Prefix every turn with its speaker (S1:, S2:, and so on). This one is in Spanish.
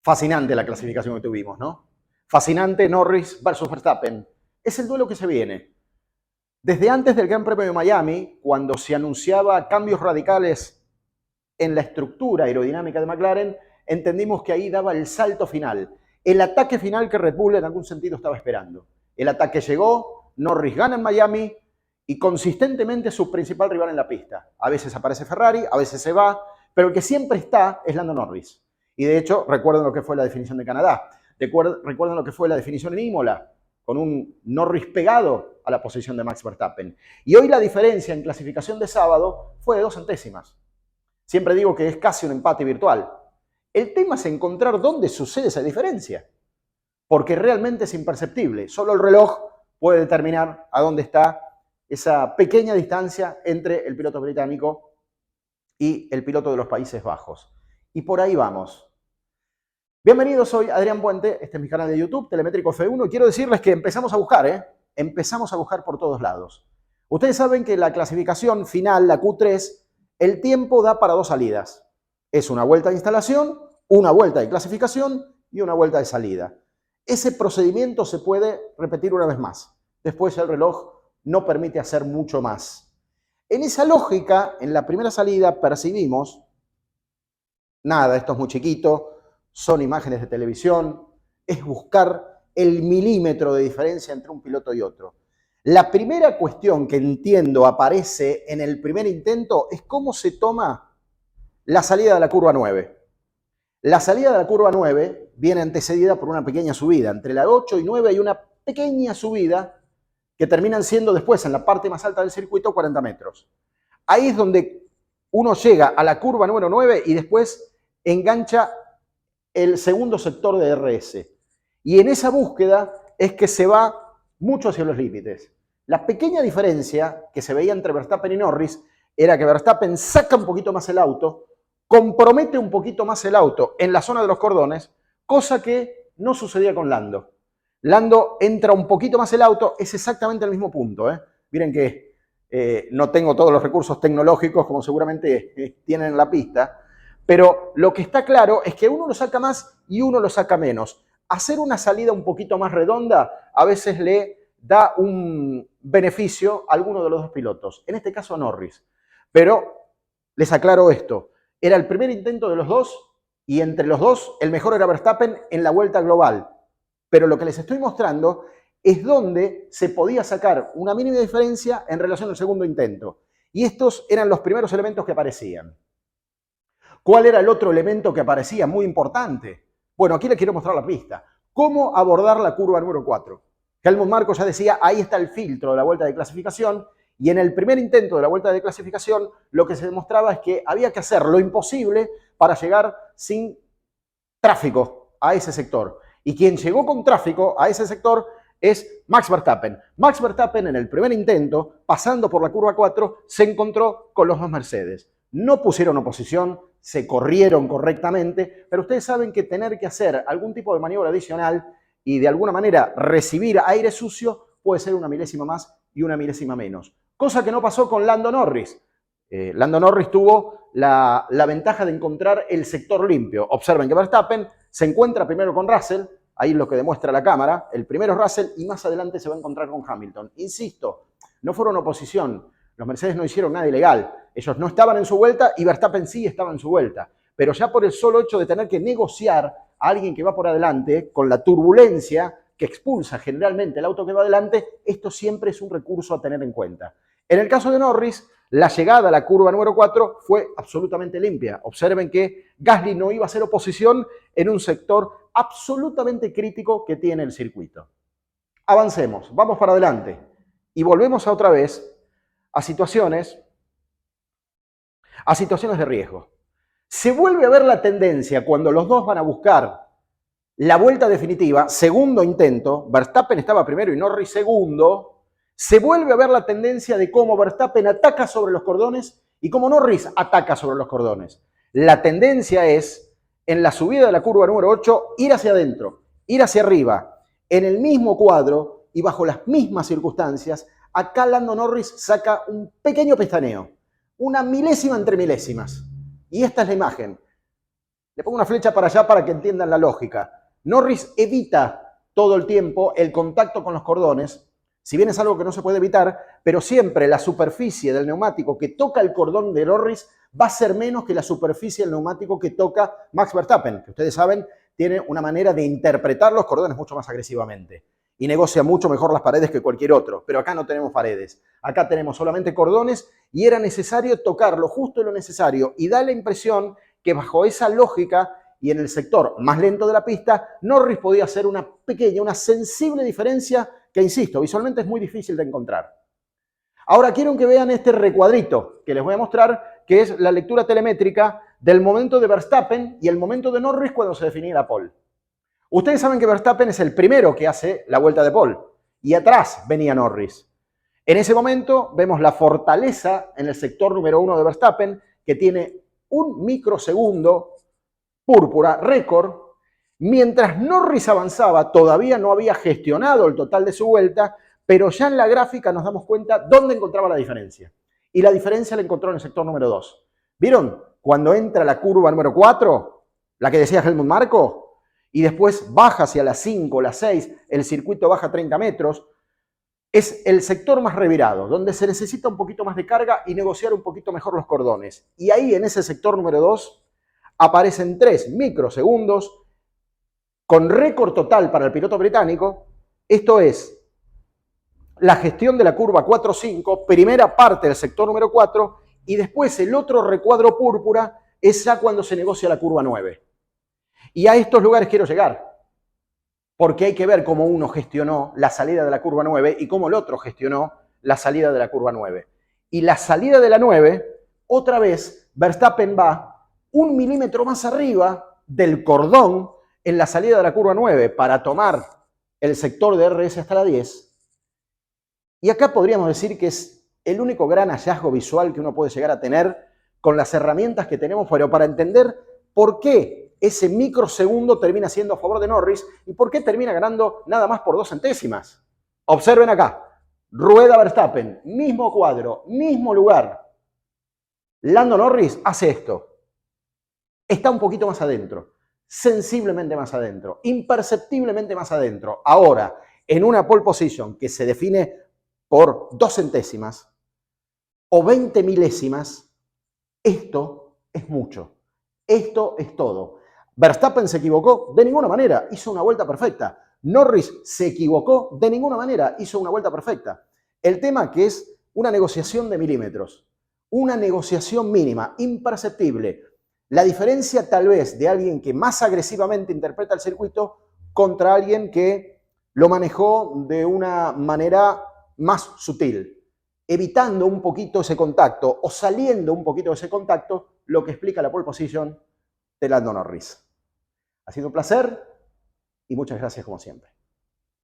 S1: Fascinante la clasificación que tuvimos, ¿no? Fascinante Norris versus Verstappen. Es el duelo que se viene. Desde antes del Gran Premio de Miami, cuando se anunciaba cambios radicales en la estructura aerodinámica de McLaren, entendimos que ahí daba el salto final, el ataque final que Red Bull en algún sentido estaba esperando. El ataque llegó, Norris gana en Miami y consistentemente es su principal rival en la pista. A veces aparece Ferrari, a veces se va, pero el que siempre está es Lando Norris. Y de hecho, recuerden lo que fue la definición de Canadá, recuerden lo que fue la definición en Imola, con un Norris pegado a la posición de Max Verstappen. Y hoy la diferencia en clasificación de sábado fue de 2 centésimas. Siempre digo que es casi un empate virtual. El tema es encontrar dónde sucede esa diferencia, porque realmente es imperceptible. Solo el reloj puede determinar a dónde está esa pequeña distancia entre el piloto británico y el piloto de los Países Bajos. Y por ahí vamos. Bienvenidos, soy Adrián Puente, este es mi canal de YouTube, Telemétrico F1, y quiero decirles que empezamos a buscar, empezamos a buscar por todos lados. Ustedes saben que la clasificación final, la Q3, el tiempo da para 2 salidas. Es una vuelta de instalación, una vuelta de clasificación y una vuelta de salida. Ese procedimiento se puede repetir una vez más. Después el reloj no permite hacer mucho más. En esa lógica, en la primera salida percibimos, nada, esto es muy chiquito, son imágenes de televisión, es buscar el milímetro de diferencia entre un piloto y otro. La primera cuestión que entiendo aparece en el primer intento es cómo se toma la salida de la curva 9. La salida de la curva 9 viene antecedida por una pequeña subida. Entre la 8 y 9 hay una pequeña subida que terminan siendo después, en la parte más alta del circuito, 40 metros. Ahí es donde uno llega a la curva número 9 y después engancha el segundo sector de RS. Y en esa búsqueda es que se va mucho hacia los límites. La pequeña diferencia que se veía entre Verstappen y Norris era que Verstappen saca un poquito más el auto, compromete un poquito más el auto en la zona de los cordones, cosa que no sucedía con Lando. Lando entra un poquito más el auto, es exactamente el mismo punto. Miren que no tengo todos los recursos tecnológicos como seguramente tienen en la pista, pero lo que está claro es que uno lo saca más y uno lo saca menos. Hacer una salida un poquito más redonda a veces le da un beneficio a alguno de los dos pilotos, en este caso a Norris. Pero les aclaro esto, era el primer intento de los dos y entre los dos el mejor era Verstappen en la vuelta global. Pero lo que les estoy mostrando es donde se podía sacar una mínima diferencia en relación al segundo intento. Y estos eran los primeros elementos que aparecían. ¿Cuál era el otro elemento que aparecía muy importante? Bueno, aquí les quiero mostrar la pista. ¿Cómo abordar la curva número 4? Helmut Marko ya decía, ahí está el filtro de la vuelta de clasificación, y en el primer intento de la vuelta de clasificación lo que se demostraba es que había que hacer lo imposible para llegar sin tráfico a ese sector. Y quien llegó con tráfico a ese sector es Max Verstappen. Max Verstappen en el primer intento, pasando por la curva 4, se encontró con los dos Mercedes. No pusieron oposición, se corrieron correctamente, pero ustedes saben que tener que hacer algún tipo de maniobra adicional y de alguna manera recibir aire sucio puede ser una milésima más y una milésima menos. Cosa que no pasó con Lando Norris. Lando Norris tuvo la ventaja de encontrar el sector limpio. Observen que Verstappen se encuentra primero con Russell, ahí es lo que demuestra la cámara, el primero es Russell y más adelante se va a encontrar con Hamilton. Insisto, no fueron oposición, los Mercedes no hicieron nada ilegal, ellos no estaban en su vuelta y Verstappen sí estaba en su vuelta, pero ya por el solo hecho de tener que negociar a alguien que va por adelante, con la turbulencia que expulsa generalmente el auto que va adelante, esto siempre es un recurso a tener en cuenta. En el caso de Norris, la llegada a la curva número 4 fue absolutamente limpia. Observen que Gasly no iba a hacer oposición en un sector absolutamente crítico que tiene el circuito. Avancemos, vamos para adelante y volvemos otra vez a situaciones de riesgo. Se vuelve a ver la tendencia cuando los dos van a buscar la vuelta definitiva, segundo intento, Verstappen estaba primero y Norris segundo, se vuelve a ver la tendencia de cómo Verstappen ataca sobre los cordones y cómo Norris ataca sobre los cordones. La tendencia es, en la subida de la curva número 8, ir hacia adentro, ir hacia arriba, en el mismo cuadro y bajo las mismas circunstancias. Acá Lando Norris saca un pequeño pestaneo, una milésima entre milésimas. Y esta es la imagen. Le pongo una flecha para allá para que entiendan la lógica. Norris evita todo el tiempo el contacto con los cordones, si bien es algo que no se puede evitar, pero siempre la superficie del neumático que toca el cordón de Norris va a ser menos que la superficie del neumático que toca Max Verstappen, que ustedes saben, tiene una manera de interpretar los cordones mucho más agresivamente y negocia mucho mejor las paredes que cualquier otro. Pero acá no tenemos paredes, acá tenemos solamente cordones y era necesario tocar lo justo y lo necesario. Y da la impresión que bajo esa lógica y en el sector más lento de la pista, Norris podía hacer una pequeña, una sensible diferencia que, insisto, visualmente es muy difícil de encontrar. Ahora quiero que vean este recuadrito que les voy a mostrar, que es la lectura telemétrica del momento de Verstappen y el momento de Norris cuando se definía la pole. Ustedes saben que Verstappen es el primero que hace la vuelta de pole y atrás venía Norris. En ese momento vemos la fortaleza en el sector número 1 de Verstappen, que tiene un microsegundo púrpura, récord. Mientras Norris avanzaba, todavía no había gestionado el total de su vuelta, pero ya en la gráfica nos damos cuenta dónde encontraba la diferencia. Y la diferencia la encontró en el sector número 2. ¿Vieron? Cuando entra la curva número 4, la que decía Helmut Marko, y después baja hacia la 5, la 6, el circuito baja 30 metros, es el sector más revirado, donde se necesita un poquito más de carga y negociar un poquito mejor los cordones. Y ahí, en ese sector número 2, aparecen 3 microsegundos con récord total para el piloto británico. Esto es la gestión de la curva 4-5, primera parte del sector número 4, y después el otro recuadro púrpura es ya cuando se negocia la curva 9. Y a estos lugares quiero llegar, porque hay que ver cómo uno gestionó la salida de la curva 9 y cómo el otro gestionó la salida de la curva 9. Y la salida de la 9, otra vez, Verstappen va 1 milímetro más arriba del cordón en la salida de la curva 9 para tomar el sector de RS hasta la 10. Y acá podríamos decir que es el único gran hallazgo visual que uno puede llegar a tener con las herramientas que tenemos, pero para entender por qué ese microsegundo termina siendo a favor de Norris y por qué termina ganando nada más por 2 centésimas. Observen acá, rueda Verstappen, mismo cuadro, mismo lugar. Lando Norris hace esto. Está un poquito más adentro, sensiblemente más adentro, imperceptiblemente más adentro. Ahora, en una pole position que se define por 2 centésimas o 20 milésimas, esto es mucho. Esto es todo. Verstappen se equivocó de ninguna manera, hizo una vuelta perfecta. Norris se equivocó de ninguna manera, hizo una vuelta perfecta. El tema que es una negociación de milímetros, una negociación mínima, imperceptible. La diferencia tal vez de alguien que más agresivamente interpreta el circuito contra alguien que lo manejó de una manera más sutil, evitando un poquito ese contacto o saliendo un poquito de ese contacto, lo que explica la pole position de Lando Norris. Ha sido un placer y muchas gracias como siempre.